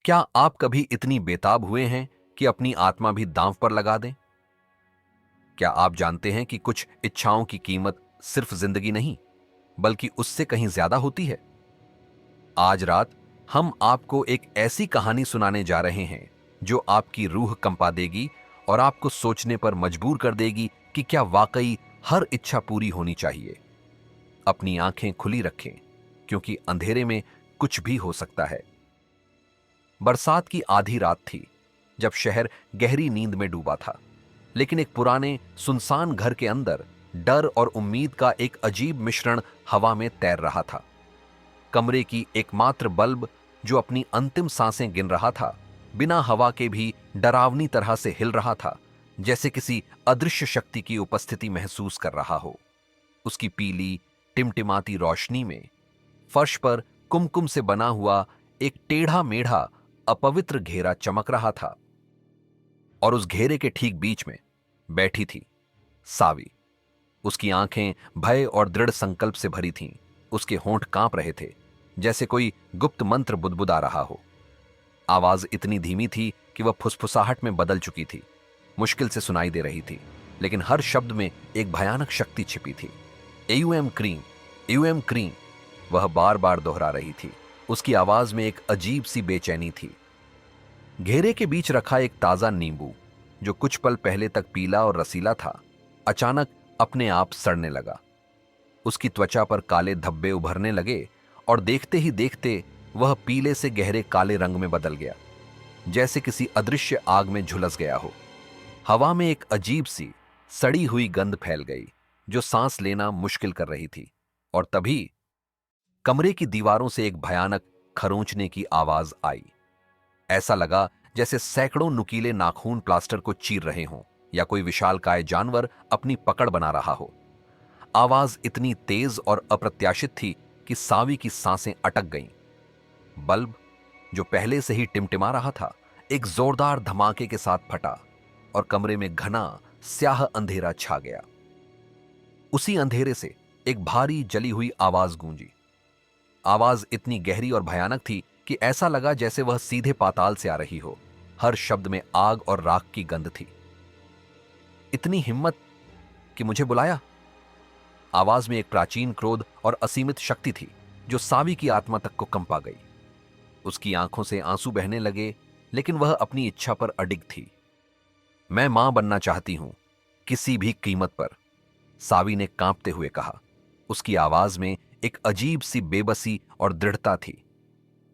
क्या आप कभी इतनी बेताब हुए हैं कि अपनी आत्मा भी दांव पर लगा दें? क्या आप जानते हैं कि कुछ इच्छाओं की कीमत सिर्फ जिंदगी नहीं, बल्कि उससे कहीं ज्यादा होती है? आज रात हम आपको एक ऐसी कहानी सुनाने जा रहे हैं जो आपकी रूह कंपा देगी और आपको सोचने पर मजबूर कर देगी कि क्या वाकई हर इच्छा पूरी होनी चाहिए। अपनी आंखें खुली रखें, क्योंकि अंधेरे में कुछ भी हो सकता है। बरसात की आधी रात थी, जब शहर गहरी नींद में डूबा था। लेकिन एक पुराने सुनसान घर के अंदर डर और उम्मीद का एक अजीब मिश्रण हवा में तैर रहा था। कमरे की एकमात्र बल्ब, जो अपनी अंतिम सांसें गिन रहा था, बिना हवा के भी डरावनी तरह से हिल रहा था, जैसे किसी अदृश्य शक्ति की उपस्थिति महसूस कर रहा हो। उसकी पीली टिमटिमाती रोशनी में फर्श पर कुमकुम से बना हुआ एक टेढ़ा मेढ़ा अपवित्र घेरा चमक रहा था, और उस घेरे के ठीक बीच में बैठी थी सावी। उसकी आंखें भय और दृढ़ संकल्प से भरी थीं। उसके होंठ कांप रहे थे, जैसे कोई गुप्त मंत्र बुदबुदा रहा हो। आवाज इतनी धीमी थी कि वह फुसफुसाहट में बदल चुकी थी, मुश्किल से सुनाई दे रही थी, लेकिन हर शब्द में एक भयानक शक्ति छिपी थी। एयूएम क्रीम, एयूएम क्रीम, वह बार बार दोहरा रही थी। उसकी आवाज में एक अजीब सी बेचैनी थी। घेरे के बीच रखा एक ताजा नींबू, जो कुछ पल पहले तक पीला और रसीला था, अचानक अपने आप सड़ने लगा। उसकी त्वचा पर काले धब्बे उभरने लगे, और देखते ही देखते वह पीले से गहरे काले रंग में बदल गया, जैसे किसी अदृश्य आग में झुलस गया हो। हवा में एक अजीब सी सड़ी हुई गंध फैल गई, जो सांस लेना मुश्किल कर रही थी। और तभी कमरे की दीवारों से एक भयानक खरोंचने की आवाज आई। ऐसा लगा जैसे सैकड़ों नुकीले नाखून प्लास्टर को चीर रहे हों, या कोई विशालकाय जानवर अपनी पकड़ बना रहा हो। आवाज इतनी तेज और अप्रत्याशित थी कि सावी की सांसें अटक गईं। बल्ब, जो पहले से ही टिमटिमा रहा था, एक जोरदार धमाके के साथ फटा, और कमरे में घना स्याह अंधेरा छा गया। उसी अंधेरे से एक भारी जली हुई आवाज गूंजी। आवाज इतनी गहरी और भयानक थी कि ऐसा लगा जैसे वह सीधे पाताल से आ रही हो। हर शब्द में आग और राख की गंध थी। इतनी हिम्मत कि मुझे बुलाया। आवाज में एक प्राचीन क्रोध और असीमित शक्ति थी, जो सावी की आत्मा तक को कंपा गई। उसकी आंखों से आंसू बहने लगे, लेकिन वह अपनी इच्छा पर अडिग थी। मैं मां बनना चाहती हूं, किसी भी कीमत पर, सावी ने कांपते हुए कहा। उसकी आवाज में एक अजीब सी बेबसी और दृढ़ता थी।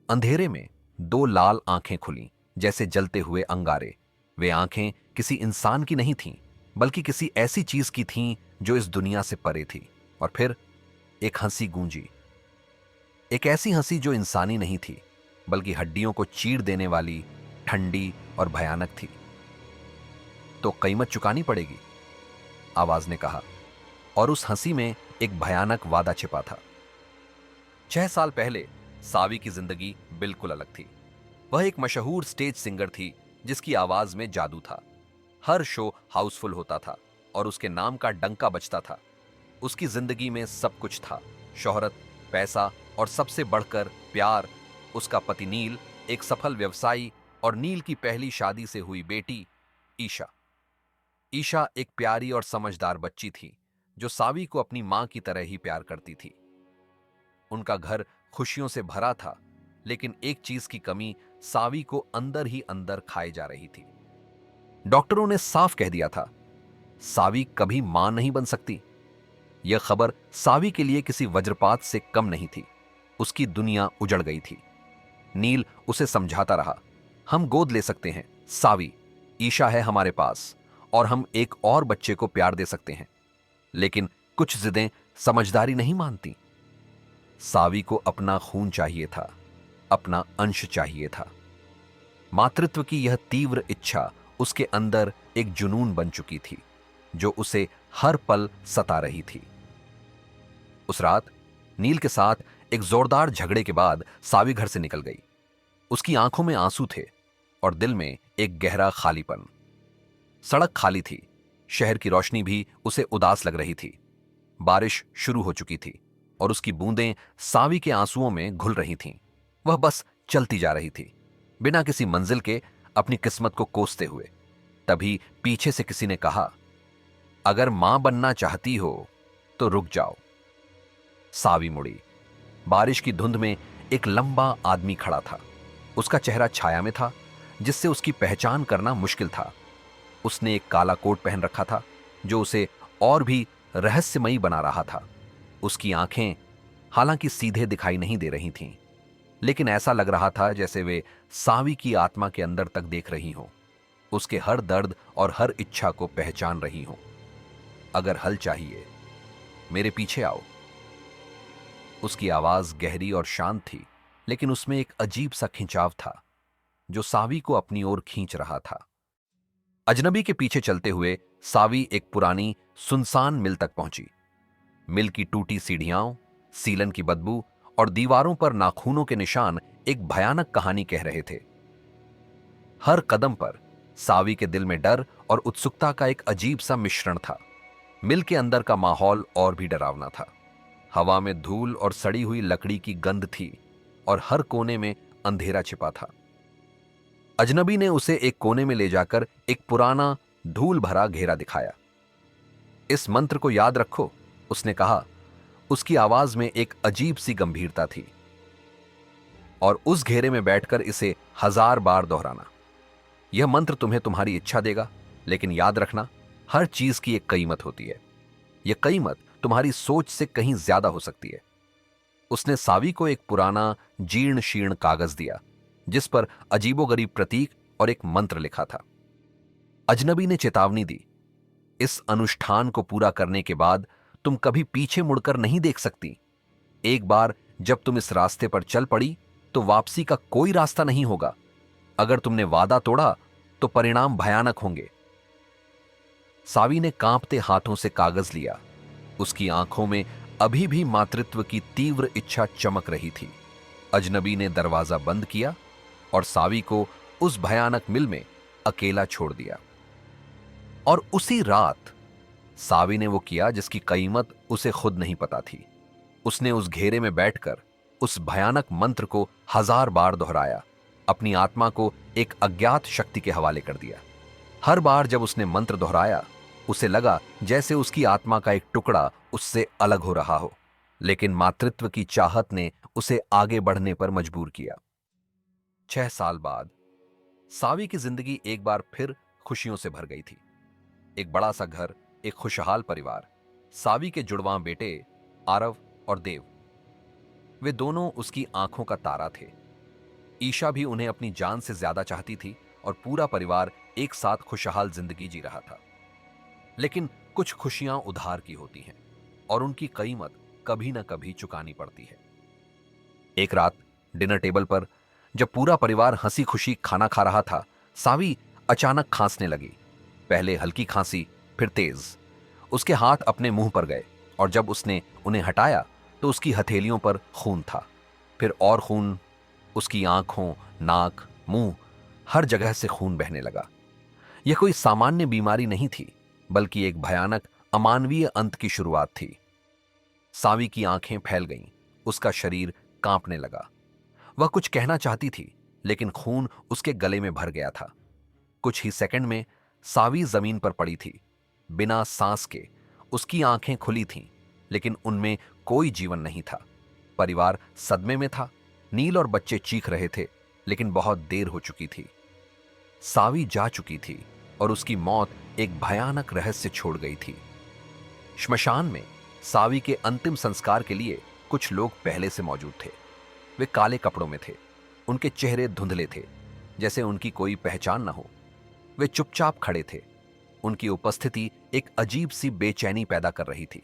अंधेरे में दो लाल आंखें खुलीं, जैसे जलते हुए अंगारे। वे आंखें किसी इंसान की नहीं थीं, बल्कि किसी ऐसी चीज की थीं जो इस दुनिया से परे थी। और फिर एक हंसी गूंजी, एक ऐसी हंसी जो इंसानी नहीं थी, बल्कि हड्डियों को चीर देने वाली, ठंडी और भयानक थी। तो कीमत चुकानी पड़ेगी, आवाज ने कहा, और उस हंसी में एक भयानक वादा छिपा था। 6 साल पहले सावी की जिंदगी बिल्कुल अलग थी। वह एक मशहूर स्टेज सिंगर थी, जिसकी आवाज में जादू था। हर शो हाउसफुल होता था, और उसके नाम का डंका बजता था। उसकी जिंदगी में सब कुछ था, शोहरत, पैसा, और सबसे बढ़कर प्यार। उसका पति नील एक सफल व्यवसायी, और नील की पहली शादी से हुई बेटी ईशा। ईशा एक प्यारी और समझदार बच्ची थी, जो सावी को अपनी मां की तरह ही प्यार करती थी। उनका घर खुशियों से भरा था, लेकिन एक चीज की कमी सावी को अंदर ही अंदर खाए जा रही थी। डॉक्टरों ने साफ कह दिया था, सावी कभी मां नहीं बन सकती। यह खबर सावी के लिए किसी वज्रपात से कम नहीं थी। उसकी दुनिया उजड़ गई थी। नील उसे समझाता रहा, हम गोद ले सकते हैं सावी, ईशा है हमारे पास, और हम एक और बच्चे को प्यार दे सकते हैं। लेकिन कुछ जिदें समझदारी नहीं मानती। सावी को अपना खून चाहिए था, अपना अंश चाहिए था। मातृत्व की यह तीव्र इच्छा उसके अंदर एक जुनून बन चुकी थी, जो उसे हर पल सता रही थी। उस रात नील के साथ एक जोरदार झगड़े के बाद सावी घर से निकल गई। उसकी आंखों में आंसू थे, और दिल में एक गहरा खालीपन। सड़क खाली थी, शहर की रोशनी भी उसे उदास लग रही थी। बारिश शुरू हो चुकी थी, और उसकी बूंदें सावी के आंसुओं में घुल रही थीं। वह बस चलती जा रही थी। बिना किसी मंजिल के अपनी किस्मत को कोसते हुए। तभी पीछे से किसी ने कहा, अगर मां बनना चाहती हो तो रुक जाओ। सावी मुड़ी। बारिश की धुंध में एक लंबा आदमी खड़ा था। उसका चेहरा छाया में था, जिससे उसकी पहचान करना मुश्किल था। उसने एक काला कोट पहन रखा था, जो उसे और भी रहस्यमयी बना रहा था। उसकी आंखें हालांकि सीधे दिखाई नहीं दे रही थीं, लेकिन ऐसा लग रहा था जैसे वे सावी की आत्मा के अंदर तक देख रही हों, उसके हर दर्द और हर इच्छा को पहचान रही हों। अगर हल चाहिए, मेरे पीछे आओ। उसकी आवाज गहरी और शांत थी, लेकिन उसमें एक अजीब सा खिंचाव था, जो सावी को अपनी ओर खींच रहा था। अजनबी के पीछे चलते हुए सावी एक पुरानी सुनसान मिल तक पहुंची। मिल की टूटी सीढ़ियां, सीलन की बदबू और दीवारों पर नाखूनों के निशान एक भयानक कहानी कह रहे थे। हर कदम पर सावी के दिल में डर और उत्सुकता का एक अजीब सा मिश्रण था। मिल के अंदर का माहौल और भी डरावना था। हवा में धूल और सड़ी हुई लकड़ी की गंध थी और हर कोने में अंधेरा छिपा था। अजनबी ने उसे एक कोने में ले जाकर एक पुराना धूल भरा घेरा दिखाया। इस मंत्र को याद रखो, उसने कहा। उसकी आवाज में एक अजीब सी गंभीरता थी। और उस घेरे में बैठकर इसे 1000 बार दोहराना। यह मंत्र तुम्हें तुम्हारी इच्छा देगा, लेकिन याद रखना, हर चीज की एक कीमत होती है। यह कीमत तुम्हारी सोच से कहीं ज्यादा हो सकती है। उसने सावी को एक पुराना जीर्ण शीर्ण कागज दिया, जिस पर अजीबोगरीब प्रतीक और एक मंत्र लिखा था। अजनबी ने चेतावनी दी, इस अनुष्ठान को पूरा करने के बाद तुम कभी पीछे मुड़कर नहीं देख सकती। एक बार जब तुम इस रास्ते पर चल पड़ी, तो वापसी का कोई रास्ता नहीं होगा। अगर तुमने वादा तोड़ा, तो परिणाम भयानक होंगे। सावी ने कांपते हाथों से कागज लिया। उसकी आंखों में अभी भी मातृत्व की तीव्र इच्छा चमक रही थी। अजनबी ने दरवाजा बंद किया और सावी को उस भयानक मिल में अकेला छोड़ दिया। और उसी रात सावी ने वो किया जिसकी कीमत उसे खुद नहीं पता थी। उसने उस घेरे में बैठकर उस भयानक मंत्र को 1000 बार दोहराया, अपनी आत्मा को एक अज्ञात शक्ति के हवाले कर दिया। हर बार जब उसने मंत्र दोहराया, उसे लगा जैसे उसकी आत्मा का एक टुकड़ा उससे अलग हो रहा हो, लेकिन मातृत्व की चाहत ने उसे आगे बढ़ने पर मजबूर किया। 6 साल बाद सावी की जिंदगी एक बार फिर खुशियों से भर गई थी। एक बड़ा सा घर, एक खुशहाल परिवार, सावी के जुड़वां बेटे आरव और देव, वे दोनों उसकी आंखों का तारा थे। ईशा भी उन्हें अपनी जान से ज्यादा चाहती थी और पूरा परिवार एक साथ खुशहाल जिंदगी जी रहा था। लेकिन कुछ खुशियां उधार की होती हैं और उनकी कीमत कभी ना कभी चुकानी पड़ती है। एक रात डिनर टेबल पर जब पूरा परिवार हंसी खुशी खाना खा रहा था, सावी अचानक खांसने लगी। पहले हल्की खांसी, फिर तेज। उसके हाथ अपने मुंह पर गए और जब उसने उन्हें हटाया तो उसकी हथेलियों पर खून था, फिर और खून। उसकी आंखों, नाक, मुंह, हर जगह से खून बहने लगा। यह कोई सामान्य बीमारी नहीं थी, बल्कि एक भयानक अमानवीय अंत की शुरुआत थी। सावी की आंखें फैल गईं, उसका शरीर कांपने लगा। वह कुछ कहना चाहती थी, लेकिन खून उसके गले में भर गया था। कुछ ही सेकंड में सावी जमीन पर पड़ी थी, बिना सांस के। उसकी आंखें खुली थीं, लेकिन उनमें कोई जीवन नहीं था। परिवार सदमे में था। नील और बच्चे चीख रहे थे, लेकिन बहुत देर हो चुकी थी। सावी जा चुकी थी और उसकी मौत एक भयानक रहस्य छोड़ गई थी। श्मशान में सावी के अंतिम संस्कार के लिए कुछ लोग पहले से मौजूद थे। वे काले कपड़ों में थे। उनके चेहरे धुंधले थे, जैसे उनकी कोई पहचान न हो। वे चुपचाप खड़े थे। उनकी उपस्थिति एक अजीब सी बेचैनी पैदा कर रही थी।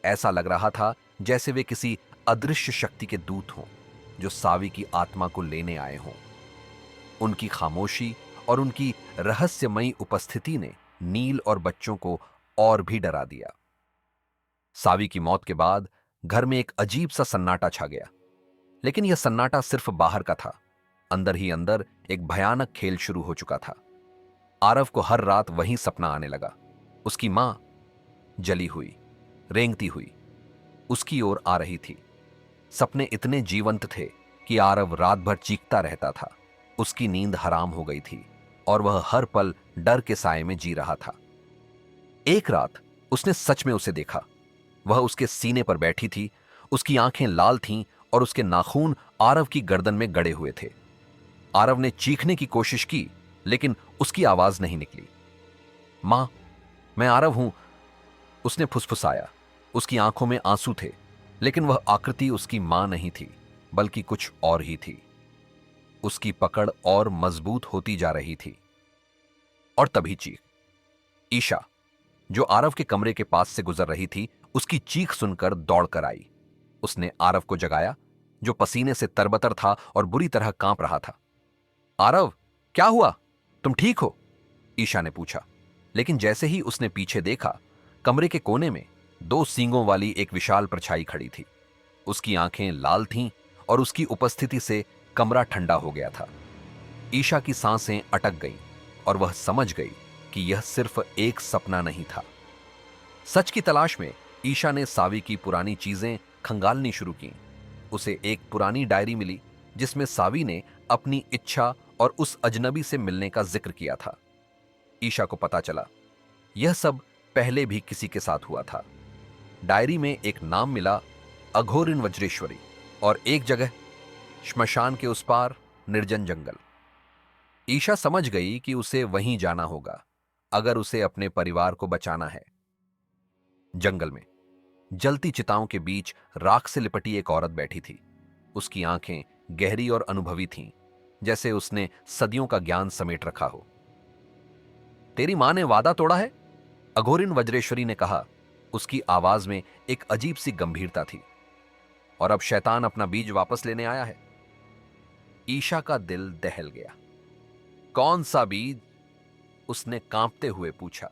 ऐसा लग रहा था जैसे वे किसी अदृश्य शक्ति के दूत हों, जो सावी की आत्मा को लेने आए हों। उनकी खामोशी और उनकी रहस्यमयी उपस्थिति ने नील और बच्चों को और भी डरा दिया। सावी की मौत के बाद घर में एक अजीब सा सन्नाटा छा गया, लेकिन यह सन्नाटा सिर्फ बाहर का था। अंदर ही अंदर एक भयानक खेल शुरू हो चुका था। आरव को हर रात वही सपना आने लगा। उसकी मां जली हुई, रेंगती हुई उसकी ओर आ रही थी। सपने इतने जीवंत थे कि आरव रात भर चीखता रहता था। उसकी नींद हराम हो गई थी और वह हर पल डर के साए में जी रहा था। एक रात उसने सच में उसे देखा। वह उसके सीने पर बैठी थी, उसकी आंखें लाल थीं और उसके नाखून आरव की गर्दन में गड़े हुए थे। आरव ने चीखने की कोशिश की, लेकिन उसकी आवाज नहीं निकली। मां, मैं आरव हूं, उसने फुसफुसाया। उसकी आंखों में आंसू थे, लेकिन वह आकृति उसकी मां नहीं थी, बल्कि कुछ और ही थी। उसकी पकड़ और मजबूत होती जा रही थी। और तभी चीख। ईशा, जो आरव के कमरे के पास से गुजर रही थी, उसकी चीख सुनकर दौड़कर आई। उसने आरव को जगाया, जो पसीने से तरबतर था और बुरी तरह कांप रहा था। आरव, क्या हुआ? तुम ठीक हो? ईशा ने पूछा। लेकिन जैसे ही उसने पीछे देखा, कमरे के कोने में 2 सींगों वाली एक विशाल परछाई खड़ी थी। उसकी आंखें लाल थीं और उसकी उपस्थिति से कमरा ठंडा हो गया था। ईशा की सांसें अटक गईं और वह समझ गई कि यह सिर्फ एक सपना नहीं था। सच की तलाश में ईशा ने सावी की पुरानी चीजें खंगालनी शुरू की। उसे एक पुरानी डायरी मिली, जिसमें सावी ने अपनी इच्छा और उस अजनबी से मिलने का जिक्र किया था। ईशा को पता चला यह सब पहले भी किसी के साथ हुआ था। डायरी में एक नाम मिला, अघोरिन वज्रेश्वरी, और एक जगह, श्मशान के उस पार निर्जन जंगल। ईशा समझ गई कि उसे वहीं जाना होगा अगर उसे अपने परिवार को बचाना है। जंगल में जलती चिताओं के बीच राख से लिपटी एक औरत बैठी थी। उसकी आंखें गहरी और अनुभवी थीं, जैसे उसने सदियों का ज्ञान समेट रखा हो। तेरी मां ने वादा तोड़ा है, अघोरिन वज्रेश्वरी ने कहा। उसकी आवाज में एक अजीब सी गंभीरता थी। और अब शैतान अपना बीज वापस लेने आया है। ईशा का दिल दहल गया। कौन सा बीज? उसने कांपते हुए पूछा।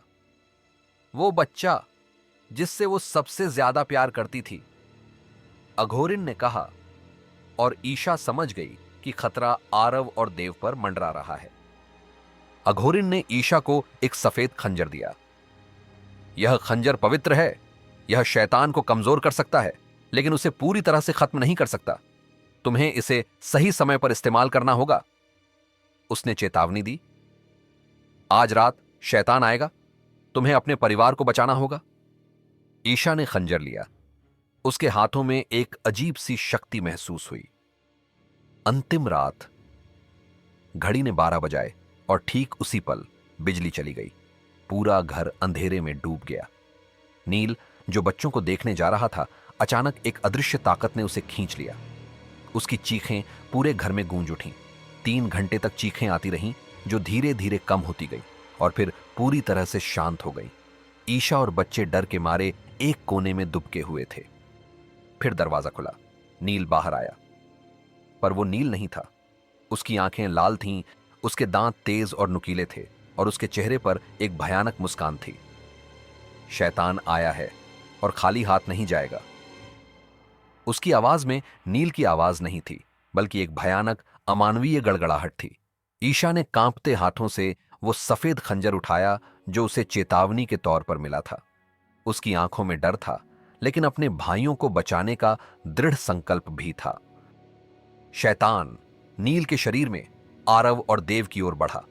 वो बच्चा जिससे वो सबसे ज्यादा प्यार करती थी, अघोरिन ने कहा। और ईशा समझ गई कि खतरा आरव और देव पर मंडरा रहा है। अघोरिन ने ईशा को एक सफेद खंजर दिया। यह खंजर पवित्र है। यह शैतान को कमजोर कर सकता है, लेकिन उसे पूरी तरह से खत्म नहीं कर सकता। तुम्हें इसे सही समय पर इस्तेमाल करना होगा। उसने चेतावनी दी। आज रात शैतान आएगा, तुम्हें अपने परिवार को बचाना होगा। ईशा ने खंजर लिया। उसके हाथों में एक अजीब सी शक्ति महसूस हुई। अंतिम रात। घड़ी ने 12 बजाए और ठीक उसी पल बिजली चली गई। पूरा घर अंधेरे में डूब गया। नील, जो बच्चों को देखने जा रहा था, अचानक एक अदृश्य ताकत ने उसे खींच लिया। उसकी चीखें पूरे घर में गूंज उठीं। 3 घंटे तक चीखें आती रहीं, जो धीरे धीरे कम होती गई और फिर पूरी तरह से शांत हो गई। ईशा और बच्चे डर के मारे एक कोने में दुबके हुए थे। फिर दरवाजा खुला। नील बाहर आया, पर वो नील नहीं था। उसकी आंखें लाल थीं, उसके दांत तेज और नुकीले थे और उसके चेहरे पर एक भयानक मुस्कान थी। शैतान आया है और खाली हाथ नहीं जाएगा। उसकी आवाज में नील की आवाज नहीं थी, बल्कि एक भयानक अमानवीय गड़गड़ाहट थी। ईशा ने कांपते हाथों से वो सफेद खंजर उठाया, जो उसे चेतावनी के तौर पर मिला था। उसकी आंखों में डर था, लेकिन अपने भाइयों को बचाने का दृढ़ संकल्प भी था। शैतान नील के शरीर में आरव और देव की ओर बढ़ा।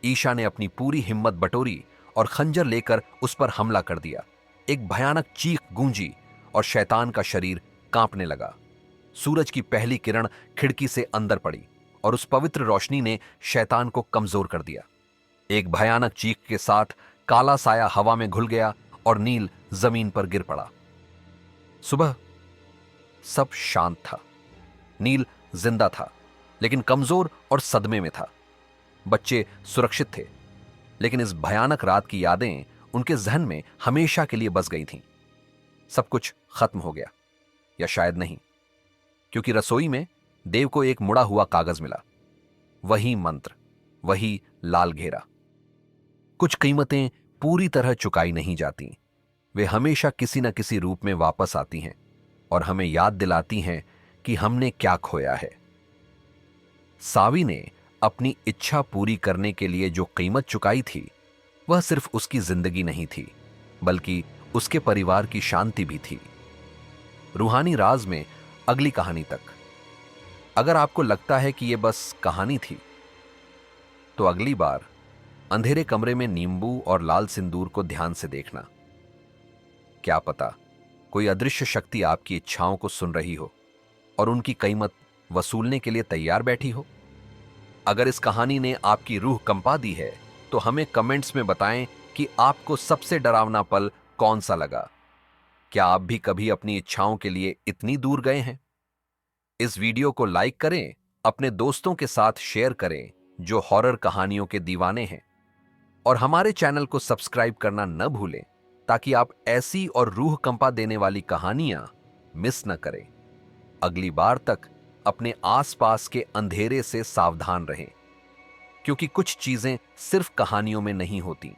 ईशा ने अपनी पूरी हिम्मत बटोरी और खंजर लेकर उस पर हमला कर दिया। एक भयानक चीख गूंजी और शैतान का शरीर कांपने लगा। सूरज की पहली किरण खिड़की से अंदर पड़ी और उस पवित्र रोशनी ने शैतान को कमजोर कर दिया। एक भयानक चीख के साथ काला साया हवा में घुल गया और नील जमीन पर गिर पड़ा। सुबह सब शांत था। नील जिंदा था, लेकिन कमजोर और सदमे में था। बच्चे सुरक्षित थे, लेकिन इस भयानक रात की यादें उनके जहन में हमेशा के लिए बस गई थीं। सब कुछ खत्म हो गया, या शायद नहीं, क्योंकि रसोई में देव को एक मुड़ा हुआ कागज मिला। वही मंत्र, वही लाल घेरा। कुछ कीमतें पूरी तरह चुकाई नहीं जाती। वे हमेशा किसी न किसी रूप में वापस आती हैं और हमें याद दिलाती हैं कि हमने क्या खोया है। सावी ने अपनी इच्छा पूरी करने के लिए जो कीमत चुकाई थी, वह सिर्फ उसकी जिंदगी नहीं थी, बल्कि उसके परिवार की शांति भी थी। रूहानी राज में अगली कहानी तक। अगर आपको लगता है कि यह बस कहानी थी, तो अगली बार अंधेरे कमरे में नींबू और लाल सिंदूर को ध्यान से देखना। क्या पता कोई अदृश्य शक्ति आपकी इच्छाओं को सुन रही हो और उनकी कीमत वसूलने के लिए तैयार बैठी हो। अगर इस कहानी ने आपकी रूह कंपा दी है तो हमें कमेंट्स में बताएं कि आपको सबसे डरावना पल कौन सा लगा। क्या आप भी कभी अपनी इच्छाओं के लिए इतनी दूर गए हैं? इस वीडियो को लाइक करें, अपने दोस्तों के साथ शेयर करें जो हॉरर कहानियों के दीवाने हैं, और हमारे चैनल को सब्सक्राइब करना न भूलें ताकि आप ऐसी और रूह कंपा देने वाली कहानियां मिस न करें। अगली बार तक अपने आसपास के अंधेरे से सावधान रहें, क्योंकि कुछ चीजें सिर्फ कहानियों में नहीं होती,